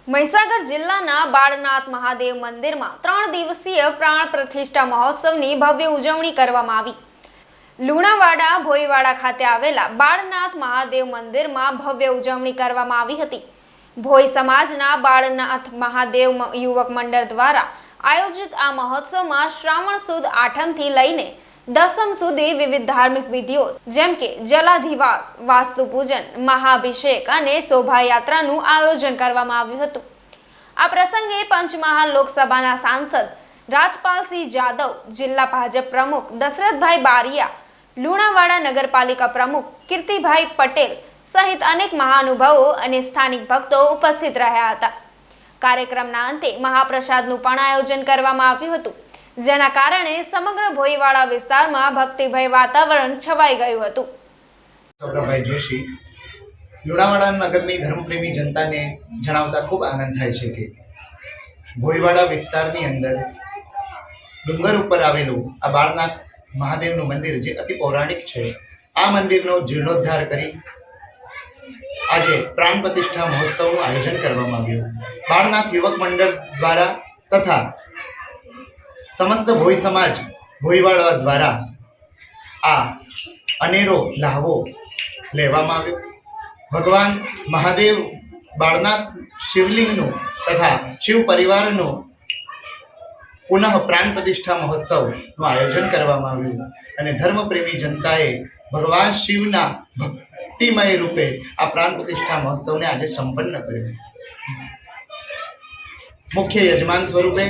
મહીસાગર જિલ્લાના બાળનાથ મહાદેવ મંદિરમાં 3 દિવસીય પ્રાણ પ્રતિષ્ઠા મહોત્સવની ભવ્ય ઉજવણી કરવામાં આવી। લુણાવાડા ભોયવાડા ખાતે આવેલા બાળનાથ મહાદેવ મંદિરમાં ભવ્ય ઉજવણી કરવામાં આવી હતી। ભોય સમાજના બાળનાથ મહાદેવ યુવક મંડળ દ્વારા આયોજિત આ મહોત્સવમાં શ્રાવણ સુદ 8મથી લઈને 10મ સુધી વિવિધ ધાર્મિક વિધિઓ જેમ કે જલાધિવાસ, વાસ્તુ પૂજન, મહાઅભિષેક અને શોભાયાત્રાનું આયોજન કરવામાં આવ્યું હતું। આ પ્રસંગે પંચમહાલ લોકસભાના સાંસદ રાજપાલસિંહ જાદવ, જિલ્લા ભાજપ પ્રમુખ દશરથભાઈ બારિયા, લુણાવાડા નગરપાલિકા પ્રમુખ કીર્તિભાઈ પટેલ સહિત અનેક મહાનુભાવો અને સ્થાનિક ભક્તો ઉપસ્થિત રહ્યા હતા। કાર્યક્રમના અંતે મહાપ્રસાદનું પણ આયોજન કરવામાં આવ્યું હતું, જેના કારણે સમગ્ર ભોયવાડા વિસ્તારમાં ભક્તિભય વાતાવરણ છવાઈ ગયું હતું। સૌરભભાઈ જોશી લુણાવાડા નગરની ધર્મપ્રેમી જનતાને જણાવતા ખૂબ આનંદ થાય છે કે ભોયવાડા વિસ્તારની અંદર ડુંગર ઉપર આવેલું આ બાળનાથ મહાદેવનું મંદિર જે અતિ પૌરાણિક છે, આ મંદિરનો જીર્ણોદ્ધાર કરી આજે પ્રાણ પ્રતિષ્ઠા મહોત્સવનું આયોજન કરવામાં આવ્યું। બાળનાથ યુવક મંડળ દ્વારા તથા સમસ્ત ભોય સમાજ ભોયવાડા દ્વારા આ અનેરો લાહવો લેવામાં આવ્યો। ભગવાન મહાદેવ બાળનાથ શિવલિંગનું તથા શિવ પરિવારનું પુનઃ પ્રાણ પ્રતિષ્ઠા મહોત્સવનું આયોજન કરવામાં આવ્યું અને ધર્મપ્રેમી જનતાએ ભગવાન શિવના ભક્તિમય રૂપે આ પ્રાણ પ્રતિષ્ઠા મહોત્સવને આજે સંપન્ન કર્યો। મુખ્ય યજમાન સ્વરૂપે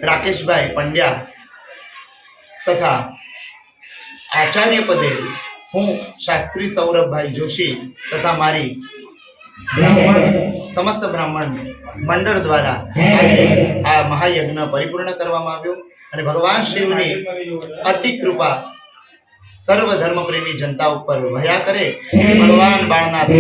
રાકેશભાઈ પંડ્યા તથા આચાર્ય પદે હું શાસ્ત્રી સૌરભભાઈ જોશી તથા મારી સમસ્ત બ્રાહ્મણ મંડળ દ્વારા આ મહાયજ્ઞ પરિપૂર્ણ કરવામાં આવ્યો અને ભગવાન શિવની અતિ કૃપા સર્વ ધર્મપ્રેમી જનતા ઉપર ભયા કરે ભગવાન બાળનાથ